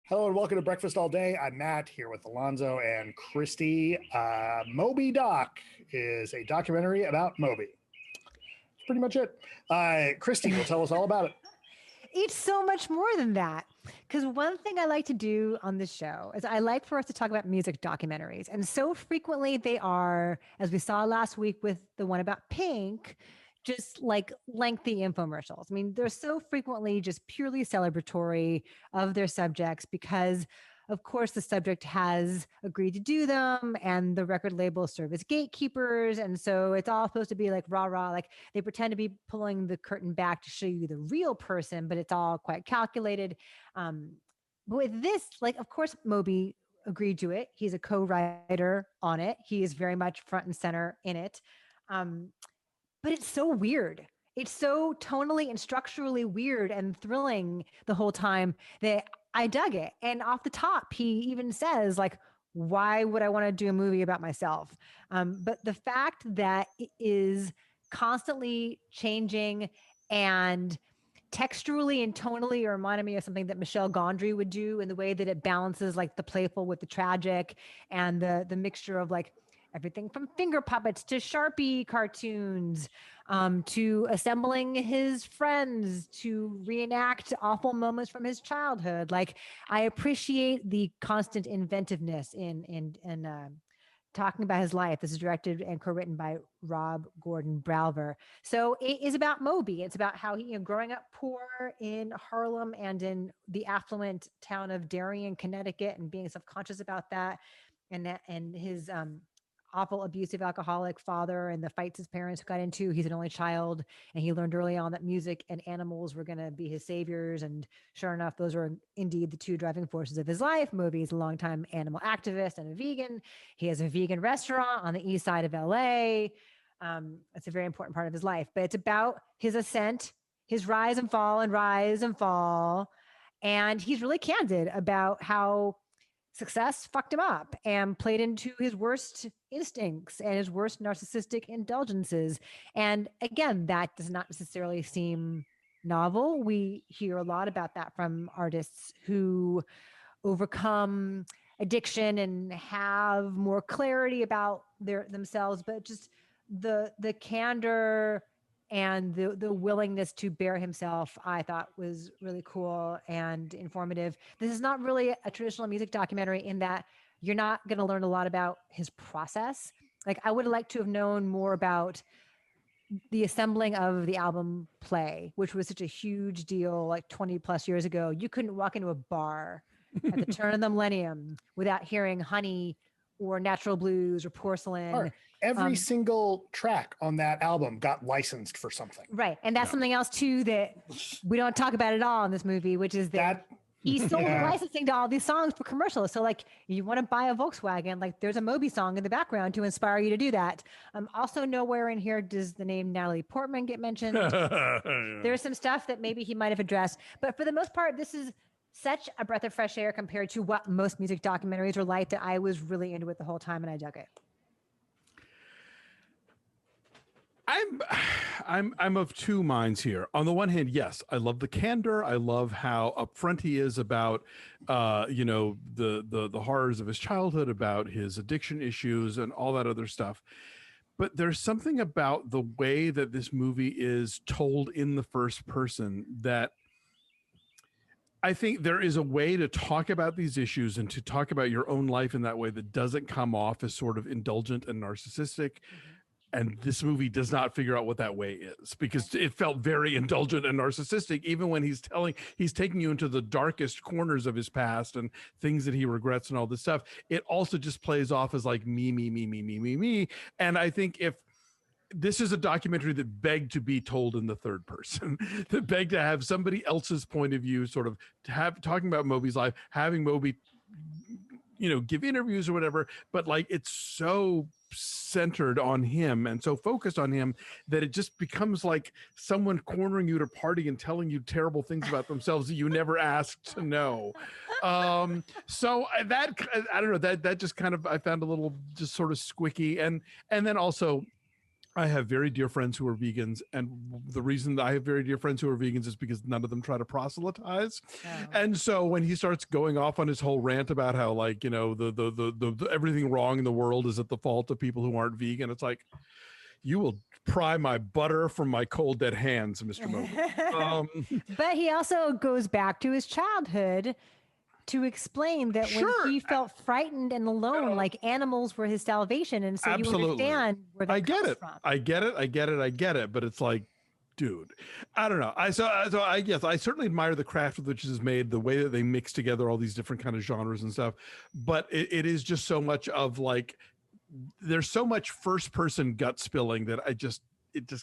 Hello and welcome to Breakfast All Day. I'm Matt here with Alonso and Christy. Moby Doc is a documentary about Moby. That's pretty much it. Christy will tell us all about it. It's so much more than that. Because one thing I like to do on this show is I like for us to talk about music documentaries. And so frequently they are, as we saw last week with the one about Pink, just like lengthy infomercials. I mean, they're so frequently just purely celebratory of their subjects because, of course, the subject has agreed to do them and the record labels serve as gatekeepers. And so it's all supposed to be like rah rah, like they pretend to be pulling the curtain back to show you the real person, but it's all quite calculated. But with this, like, of course, Moby agreed to it. He's a co-writer on it. He is very much front and center in it. But it's so weird. It's so tonally and structurally weird and thrilling the whole time that I dug it. And off the top, he even says, like, why would I want to do a movie about myself? But the fact that it is constantly changing and texturally and tonally reminded me of something that Michelle Gondry would do in the way that it balances like the playful with the tragic and the mixture of like everything from finger puppets to Sharpie cartoons, to assembling his friends to reenact awful moments from his childhood. Like I appreciate the constant inventiveness in talking about his life. This is directed and co-written by Rob Gordon Bralver. So it is about Moby. It's about how he, growing up poor in Harlem and in the affluent town of Darien, Connecticut, and being self-conscious about that, and his awful abusive alcoholic father and the fights his parents got into. He's an only child, and he learned early on that music and animals were going to be his saviors. And sure enough, those are indeed the two driving forces of his life. Moby is a longtime animal activist and a vegan. He has a vegan restaurant on the east side of LA. It's a very important part of his life, but it's about his ascent, his rise and fall and rise and fall. And he's really candid about how success fucked him up and played into his worst instincts and his worst narcissistic indulgences. And again, that does not necessarily seem novel. We hear a lot about that from artists who overcome addiction and have more clarity about themselves, but just the candor and the willingness to bear himself, I thought was really cool and informative. This is not really a traditional music documentary in that you're not going to learn a lot about his process. Like I would like to have known more about the assembling of the album Play, which was such a huge deal like 20 plus years ago. You couldn't walk into a bar at the turn of the millennium without hearing Honey or Natural Blues or Porcelain. Every single track on that album got licensed for something. Right. And that's something else too that we don't talk about at all in this movie, which is that he sold licensing to all these songs for commercials. So like you want to buy a Volkswagen, like there's a Moby song in the background to inspire you to do that. Also nowhere in here does the name Natalie Portman get mentioned. There's some stuff that maybe he might have addressed, but for the most part, this is such a breath of fresh air compared to what most music documentaries are like that I was really into it the whole time and I dug it. I'm of two minds here. On the one hand, yes, I love the candor. I love how upfront he is about, the horrors of his childhood, about his addiction issues, and all that other stuff. But there's something about the way that this movie is told in the first person that I think there is a way to talk about these issues and to talk about your own life in that way that doesn't come off as sort of indulgent and narcissistic. And this movie does not figure out what that way is, because it felt very indulgent and narcissistic, even when he's taking you into the darkest corners of his past and things that he regrets and all this stuff. It also just plays off as like me, me, me, me, me, me, me. And I think if this is a documentary that begged to be told in the third person, that begged to have somebody else's point of view, sort of talking about Moby's life, having Moby, give interviews or whatever, but like it's so centered on him and so focused on him that it just becomes like someone cornering you at a party and telling you terrible things about themselves that you never asked to know. So that I don't know, that just kind of I found a little just sort of squicky, and then also I have very dear friends who are vegans, and the reason that I have very dear friends who are vegans is because none of them try to proselytize. Oh. And so when he starts going off on his whole rant about how, like, you know, the everything wrong in the world is at the fault of people who aren't vegan, it's like, you will pry my butter from my cold dead hands, Mr. Moby. But he also goes back to his childhood to explain that when Sure. he felt frightened and alone, like animals were his salvation. And so you understand where that I get comes it. from. I get it. But it's like, dude, I don't know. I certainly admire the craft with which this is made, the way that they mix together all these different kind of genres and stuff. But it is just so much of like, there's so much first person gut spilling that it just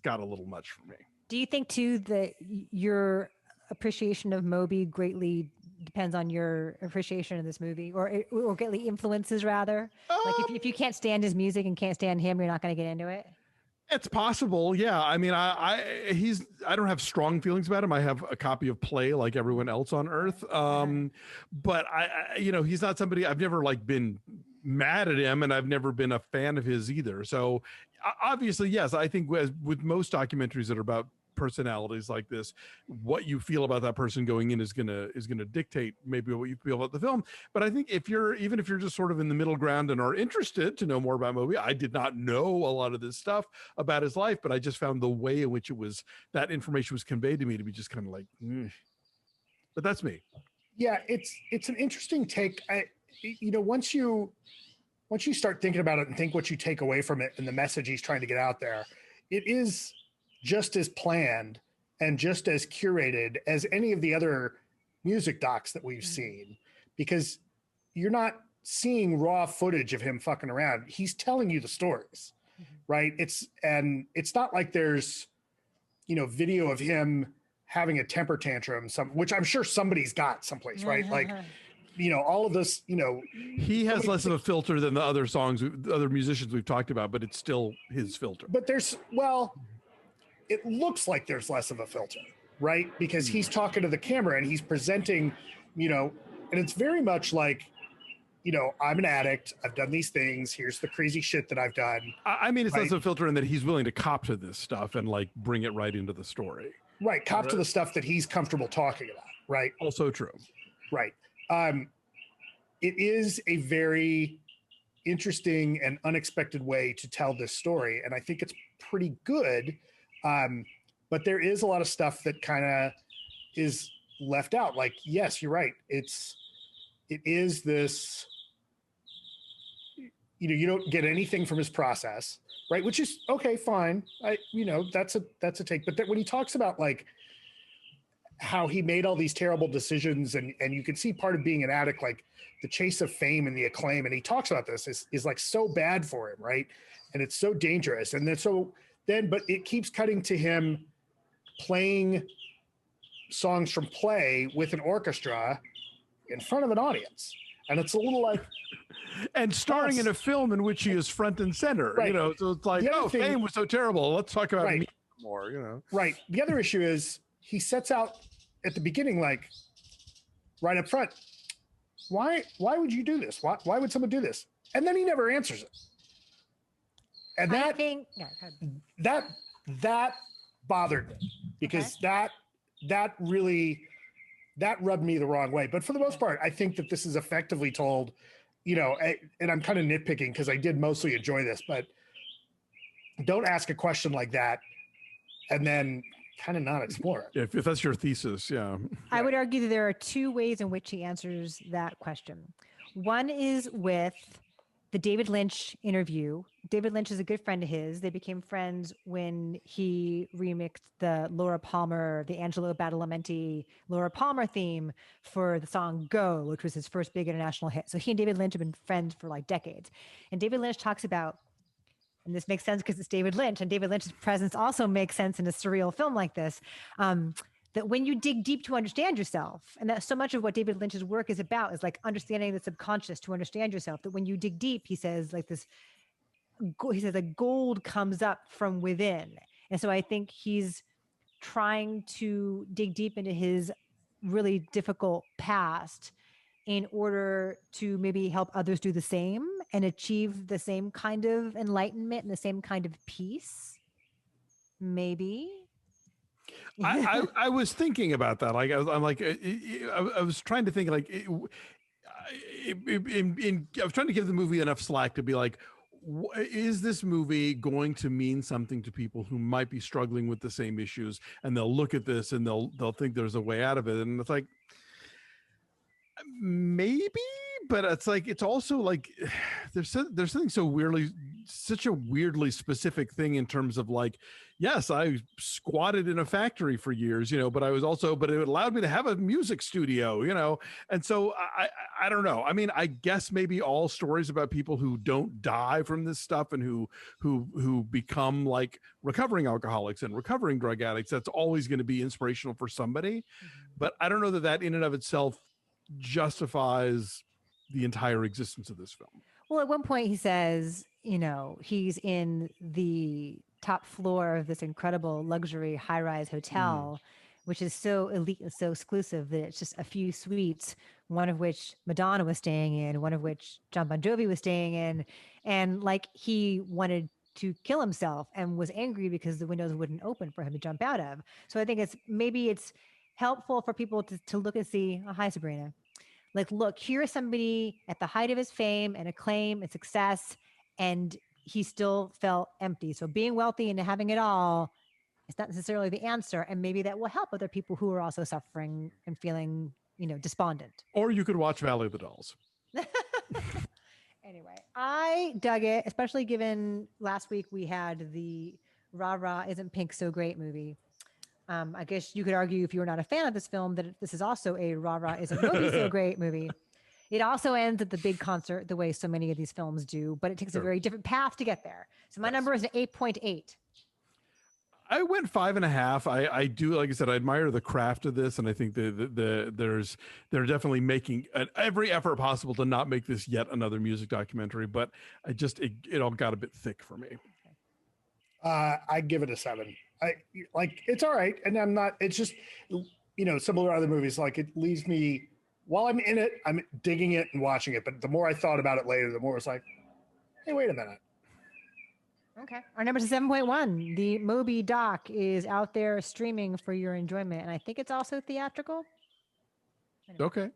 got a little much for me. Do you think too that your appreciation of Moby greatly depends on your appreciation of this movie, or greatly influences rather? Like if you can't stand his music and can't stand him, you're not going to get into it. It's possible, yeah. I mean, I don't have strong feelings about him. I have a copy of Play like everyone else on Earth, but I you know, he's not somebody I've never like been mad at him, and I've never been a fan of his either. So obviously, yes, I think with most documentaries that are about personalities like this, what you feel about that person going in is gonna dictate maybe what you feel about the film. But I think if you're just sort of in the middle ground and are interested to know more about Moby, I did not know a lot of this stuff about his life, but I just found the way in which that information was conveyed to me to be just kind of like, but that's me. Yeah, it's an interesting take. Once you start thinking about it and think what you take away from it and the message he's trying to get out there, it is just as planned and just as curated as any of the other music docs that we've seen, because you're not seeing raw footage of him fucking around. He's telling you the stories, right? It's not like there's, video of him having a temper tantrum, which I'm sure somebody's got someplace, right? Like, all of this, he has less of a filter than the other other musicians we've talked about, but it's still his filter. But it looks like there's less of a filter, right? Because he's talking to the camera and he's presenting, and it's very much like, I'm an addict. I've done these things. Here's the crazy shit that I've done. I mean, it's less of a filter in that he's willing to cop to this stuff and like bring it right into the story. Right. Cop to the stuff that he's comfortable talking about. Right. Also true. Right. It is a very interesting and unexpected way to tell this story. And I think it's pretty good. But there is a lot of stuff that kind of is left out. Like, yes, you're right. It is this, you don't get anything from his process, right? Which is okay, fine. That's a take. But when he talks about like how he made all these terrible decisions and you can see part of being an addict, like the chase of fame and the acclaim. And he talks about this is like so bad for him. Right. And it's so dangerous. And then but it keeps cutting to him playing songs from Play with an orchestra in front of an audience. And it's a little like, and starring in a film in which he is front and center, right. So it's like, fame was so terrible. Let's talk about me more, Right. The other issue is he sets out at the beginning, like right up front, why would you do this? Why would someone do this? And then he never answers it. And that bothered me because that really rubbed me the wrong way. But for the most part, I think that this is effectively told, and I'm kind of nitpicking because I did mostly enjoy this, but don't ask a question like that and then kind of not explore it. If that's your thesis, yeah. I would argue that there are two ways in which he answers that question. One is with the David Lynch interview. David Lynch is a good friend of his. They became friends when he remixed the the Angelo Badalamenti Laura Palmer theme for the song Go, which was his first big international hit. So he and David Lynch have been friends for like decades. And David Lynch talks about, and this makes sense because it's David Lynch, and David Lynch's presence also makes sense in a surreal film like this, that when you dig deep to understand yourself, and that so much of what David Lynch's work is about is like understanding the subconscious to understand yourself, that when you dig deep, he says like gold comes up from within. And so I think he's trying to dig deep into his really difficult past in order to maybe help others do the same and achieve the same kind of enlightenment and the same kind of peace. maybe. I was thinking about that. Like I'm like I was trying to think like I was trying to give the movie enough slack to be like, is this movie going to mean something to people who might be struggling with the same issues, and they'll look at this and they'll think there's a way out of it, and it's like maybe, but it's like it's also like there's something such a weirdly specific thing in terms of like, yes, I squatted in a factory for years, but but it allowed me to have a music studio, and so I don't know. I mean, I guess maybe all stories about people who don't die from this stuff and who become like recovering alcoholics and recovering drug addicts, that's always going to be inspirational for somebody. But I don't know that in and of itself justifies the entire existence of this film. Well, at one point he says, he's in the top floor of this incredible luxury high-rise hotel, which is so elite and so exclusive that it's just a few suites, one of which Madonna was staying in, one of which John Bon Jovi was staying in. And like he wanted to kill himself and was angry because the windows wouldn't open for him to jump out of. So I think it's helpful for people to look and see, oh, hi, Sabrina. Like, look, here's somebody at the height of his fame and acclaim and success, and he still felt empty. So being wealthy and having it all is not necessarily the answer. And maybe that will help other people who are also suffering and feeling, despondent. Or you could watch Valley of the Dolls. Anyway, I dug it, especially given last week we had the Rah Rah Isn't Pink So Great movie. I guess you could argue, if you were not a fan of this film, that this is also a Rah Rah Isn't Moby So Great movie. It also ends at the big concert the way so many of these films do, but it takes a very different path to get there. So my number is an 8.8. I went 5.5. I do, like I said, I admire the craft of this, and I think they're definitely making every effort possible to not make this yet another music documentary. But it all got a bit thick for me. I give it a 7. It's all right, and I'm not. It's just similar to other movies. Like it leaves me while I'm in it, I'm digging it and watching it. But the more I thought about it later, the more it's like, hey, wait a minute. Okay, our number is 7.1. The Moby Doc is out there streaming for your enjoyment, and I think it's also theatrical. Okay.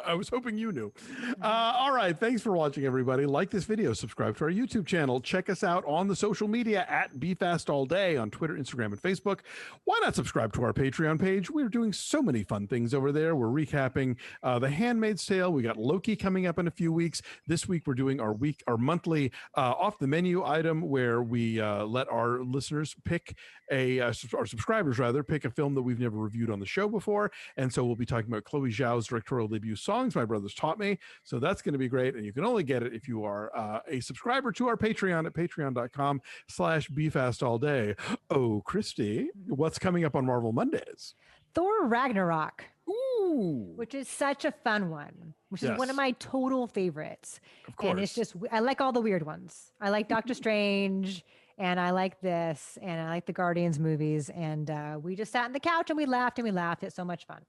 I was hoping you knew. All right. Thanks for watching, everybody. Like this video, subscribe to our YouTube channel. Check us out on the social media at BeFastAllDay on Twitter, Instagram, and Facebook. Why not subscribe to our Patreon page? We're doing so many fun things over there. We're recapping The Handmaid's Tale. We got Loki coming up in a few weeks. This week, we're doing our monthly off the menu item where we let our listeners pick our subscribers rather pick a film that we've never reviewed on the show before. And so we'll be talking about Chloe Zhao's directorial debut, Songs My Brothers Taught Me. So that's going to be great. And you can only get it if you are a subscriber to our Patreon at patreon.com/BeFastAllDay. Oh, Christy, what's coming up on Marvel Mondays? Thor Ragnarok. Ooh. Which is such a fun one, which is one of my total favorites. Of course. And it's just, I like all the weird ones. I like Doctor Strange, and I like this, and I like the Guardians movies. And we just sat on the couch and we laughed. It's so much fun.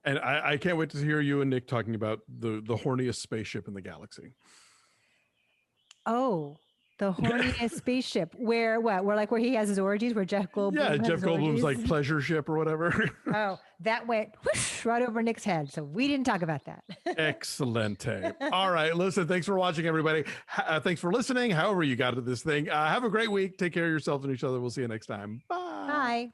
And I can't wait to hear you and Nick talking about the horniest spaceship in the galaxy. Oh, the horniest spaceship. Where he has his orgies, where Jeff Goldblum. Yeah, Jeff Goldblum's like pleasure ship or whatever. Oh, that went whoosh, right over Nick's head. So we didn't talk about that. Excellent. All right. Listen, thanks for watching, everybody. Thanks for listening. However you got to this thing. Have a great week. Take care of yourself and each other. We'll see you next time. Bye. Bye.